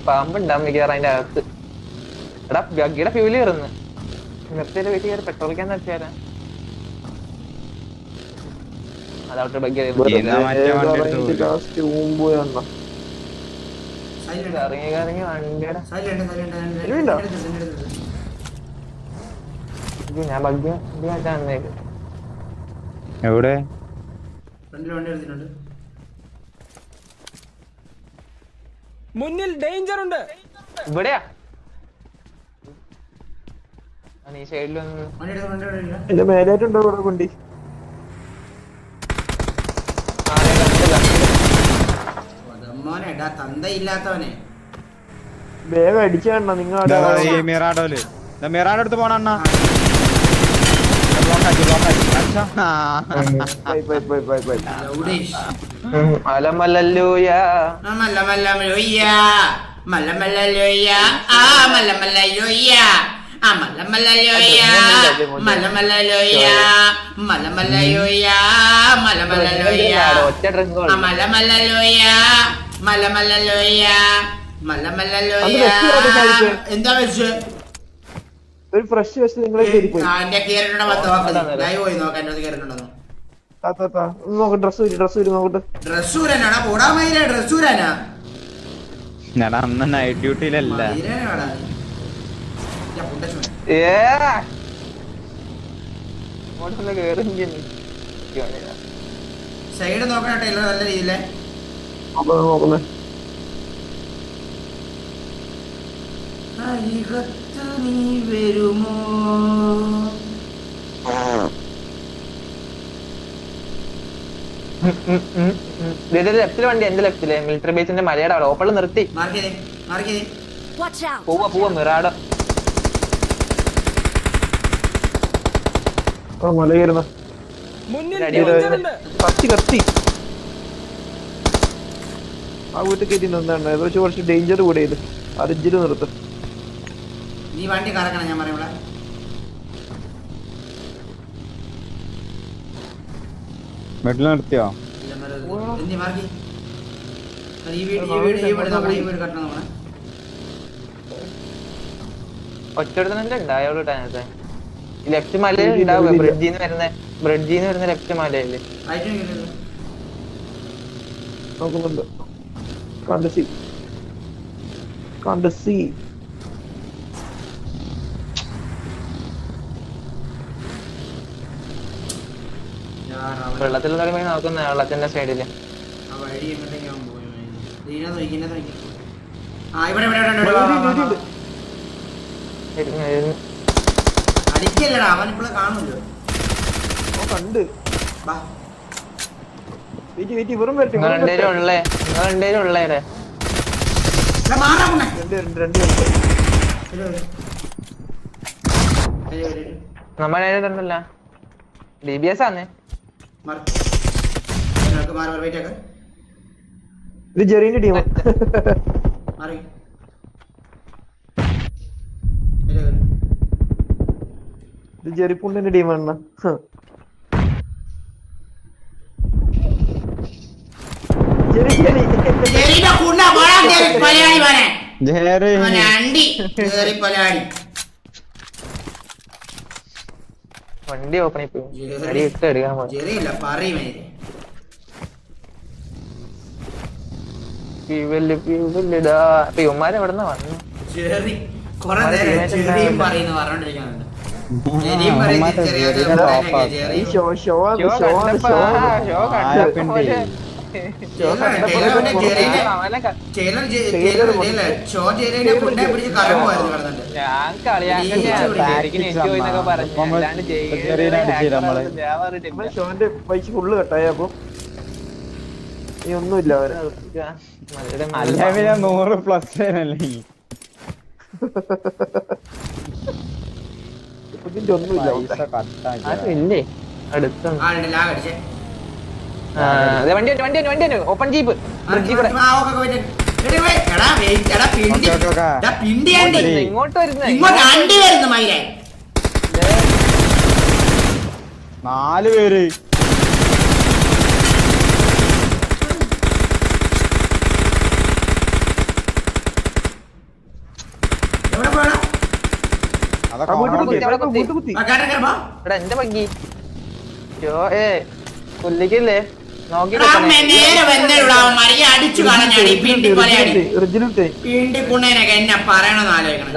പാമ്പുണ്ടാവും മിക്കവാറും അതിന്റെ അകത്ത്. എടാ ഗഗ്ഗിയുടെ ഫ്യൂല് കയറുന്നു. നിർത്തിയുടെ വീട്ടിൽ കയറി പെട്രോളിക്കാൻ നിർത്തിയാരാ? അതവിടെ ബഗ്ഗി ഇറങ്ങി ഇറങ്ങി വണ്ടിയുടെ ഞാൻ ബഗ്ഗി മാറ്റാൻ വന്നേക്ക്. എവിടെ മുന്നിൽ ഡേഞ്ചർ ഉണ്ട്. ഇവിടെയാ ഈ സൈഡിൽ വന്ന് എന്റെ മേലായിട്ടുണ്ടോ ഇവിടെ വണ്ടി? വേഗം അടിച്ചാണ നിങ്ങളുടെ മിറാഡോല് മിറാഡോ അടുത്ത് പോണ അണ്ണ. മലമലല്ലൂയ ഒറ്റ ഡ്രസ് എന്താ വെച്ച് ഒരു ഫ്രഷ് വെച്ച് നിങ്ങളെ ഡ്രസ് നോക്കട്ടെ. ഞാൻ അന്ന് നൈറ്റ് ഡ്യൂട്ടിയിലല്ല. സൈഡ് നോക്കട്ടെ നല്ല രീതിയിലെ നോക്കുന്നേ. നീ വരുമോ? ലെഫ്റ്റില് വണ്ടി, എന്റെ ലെഫ്റ്റില് മിലിറ്ററി ബേസിന്റെ മലയുടെ അവിടെ ഓപ്പണിൽ നിർത്തി. പോവാ മിറാഡോ മല കയറുന്ന കത്തി ആ വീട്ടിൽ കയറ്റി എന്താണ് ഏകദേശം കുറച്ച് ഡേഞ്ചർ കൂടെ ഇത് അരിഞ്ചില് നിർത്തും. നീ വണ്ടി കറക്കണം ഞാൻ പറയാ. വീട്ടിൽ നിർത്തിയോ? ഒറ്റടുത്തന്നെ ഉണ്ടായോളൂ ടാനത്തെ. ലെഫ്റ്റ് മല ഉണ്ടാവുക ബ്രിഡ്ജിന്ന് വരുന്ന ലെഫ്റ്റ് മലയല്ലേ? നോക്കുന്നുണ്ട്. കണ്ടസി വെള്ളത്തിൽ നോക്കുന്ന വെള്ളത്തിന്റെ സൈഡില് അടിക്കല്ലടാ അവനിപ്പോഴെ കാണൂല്ലോ. കണ്ട് വെറും രണ്ടുപേരും ഉള്ളേ നമ്മളല്ല DBS ആന്നേ. ഇത് ജെറീന്റെ ടീം. ഇത് ജെറിപ്പുണ്ടിന്റെ ടീമാണ്. വണ്ടി ഓപ്പണി പോയി എടുക്കാൻ ഇവന്മാരെ എവിടെ നിന്ന് വന്നു? ഞാൻ കളിയാക്കുന്നൊക്കെ പറഞ്ഞു. ഷോന്റെ പൈസ ഫുള്ള് കട്ടായ അപ്പൊ ഈ ഒന്നുമില്ല അവര് 100+ ഇതിന്റെ ഒന്നുമില്ല. ഇല്ലേ അടുത്ത വണ്ടി ഓപ്പൺ ജീപ്പ് ബ്രിഡ്ജിൽ കൂടെ ഇങ്ങോട്ട് വരുന്നേ. 4 പേര്. അതൊക്കെ കുത്തി. എടാ എന്റെ പഗ്ഗി കൊല്ലിക്കല്ലേ നോക്കി എന്നെ പറയണമെന്ന് ആലോചിക്കണം.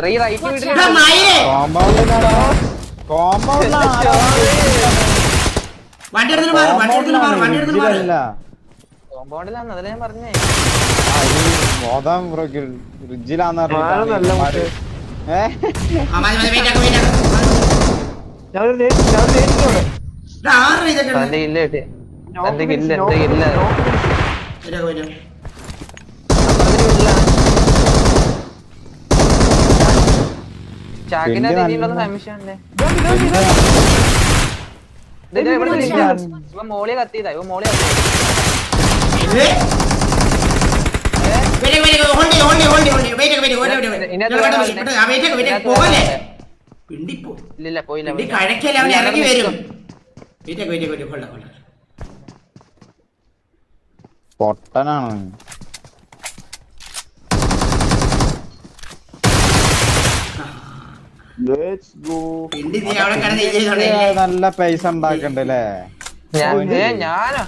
വണ്ടി എടുത്തിട്ട് മാറും. കോമ്പൗണ്ടിലാന്ന് അതല്ലേ ഞാൻ പറഞ്ഞേ. ഫ്രിഡ്ജിലാന്ന് എന്റെ ഇല്ല കിട്ടി എന്റെ കില്ല എന്റെ കില്ല ചാക്കിന്റെ രീതിയിലുള്ള സംശയമുണ്ടേ. ഇവ മോളിയെ കത്തിയതാ ഇവ മോളിയെ ഇല്ല പോയില്ല ഇറങ്ങി വരും. പൊട്ടനാണ്. നല്ല പൈസ ഉണ്ടാക്കണ്ടല്ലേ ഞാനോ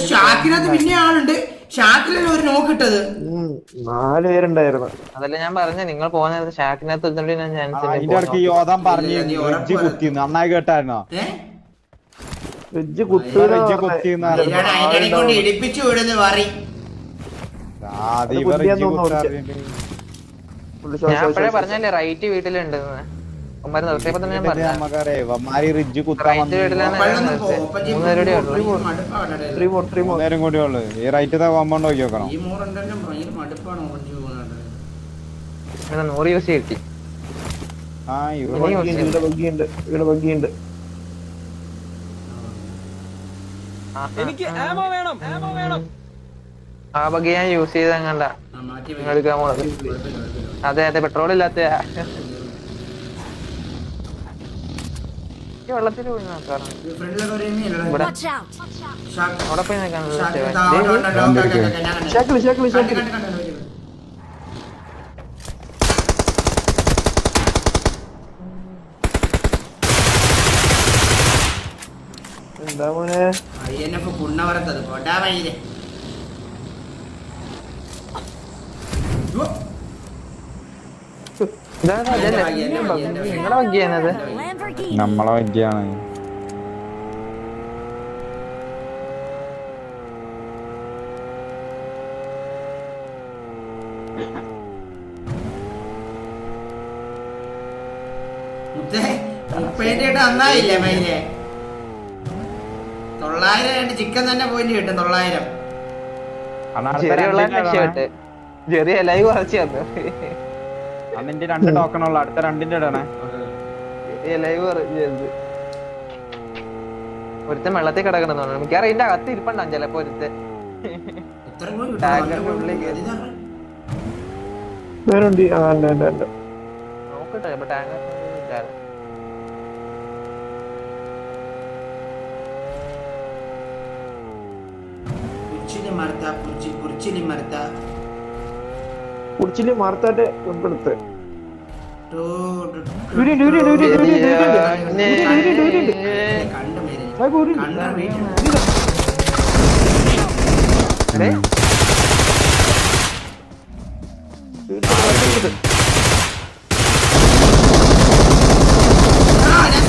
ഷാക്കിനകത്ത് പിന്നെ ആളുണ്ട്. ഷാക്കിലല്ലേ ഒരു നോക്കിട്ടത്. 4 പേരുണ്ടായിരുന്നു. അതല്ല ഞാൻ പറഞ്ഞ നിങ്ങൾ പോകുന്ന നേരത്തെ ഷാക്കിനകത്ത് അതിന്റെ ഇടയ്ക്ക് യോധം പറഞ്ഞു ഫ്രിഡ്ജ് കുത്തി നന്നായി കേട്ടായിരുന്നോ? ഫ്രിഡ്ജ് കുത്തി ഇടിപ്പിച്ചു വിടുന്നു പറയും. ഞാൻ അപ്പഴേ പറഞ്ഞല്ലേ റൈറ്റ് വീട്ടിലുണ്ടെന്ന്. നിർത്തിയപ്പോ തന്നെ ഞാൻ പറഞ്ഞു കൂടി ഉള്ളു. ഈ റൈറ്റ് കോമ്പൗണ്ട് നോക്കി നോക്കണം. 100 യൂസ് കിട്ടി. എനിക്ക് ആമോ വേണം. ആ ബഗ് ഞാൻ യൂസ് ചെയ്തങ്ങണ്ട എടുക്കാൻ പോണത്. അതെ അതെ പെട്രോൾ ഇല്ലാത്ത വെള്ളത്തിൽ പോയി നോക്കാം. ഇവിടെ അവിടെ പോയി എന്താ മോനെ പുണ്ണവരത്തത് കൊണ്ടാ വഴിയില് നിങ്ങളെ വഗ്ഗിയാണത്. നമ്മളെ വഗ്ഗിയാണ്. നന്നായില്ലേ മൈനെ? 900 ചിക്കൻ തന്നെ പോയിന്റ് കിട്ടും. 900 ചെറിയ ലൈവ് കുറച്ച് തന്നു. അന്നിന്റെ 2 ടോക്കൺ ഉള്ള അടുത്ത 2ന്റെ ഇടണേ. ലൈവ് കുറച്ച് ഒരുത്തൻ വെള്ളത്തിൽ കിടക്കണം തോന്നുന്നു. മിക്കവാറും ഇതിന്റെ അകത്ത് ഇരിപ്പുണ്ടാവും ചിലപ്പോ ഒരുത്തൻ. നോക്കട്ടെ ഇപ്പൊ ടാങ്കർ കുടിച്ചില് മാർത്താട്ടെ എടുത്ത്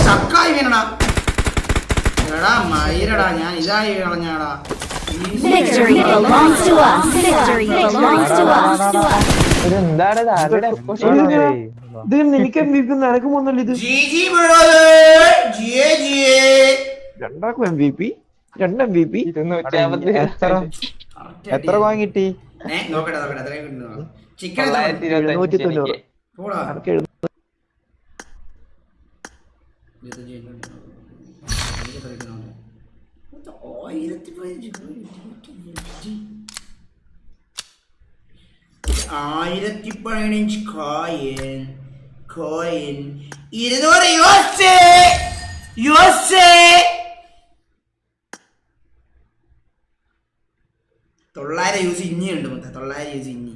ചക്കായി വീണടാ. എടാ മയിരടാ ഞാൻ ഇതായി കളഞ്ഞാടാ. Victory belongs to us. Victory belongs to us. ഇത് എനിക്ക് എനക്ക് പോന്നല്ലോ. ഇത് രണ്ടാക്കും MVP 2 MVP. എത്ര കോയിൻ കിട്ടി? ചിക്കൻ 190. കോയിൻ 200 യുഎസ്എ 900 യൂസ് ഇനിയുണ്ട്. 900 യൂസ് ഇനി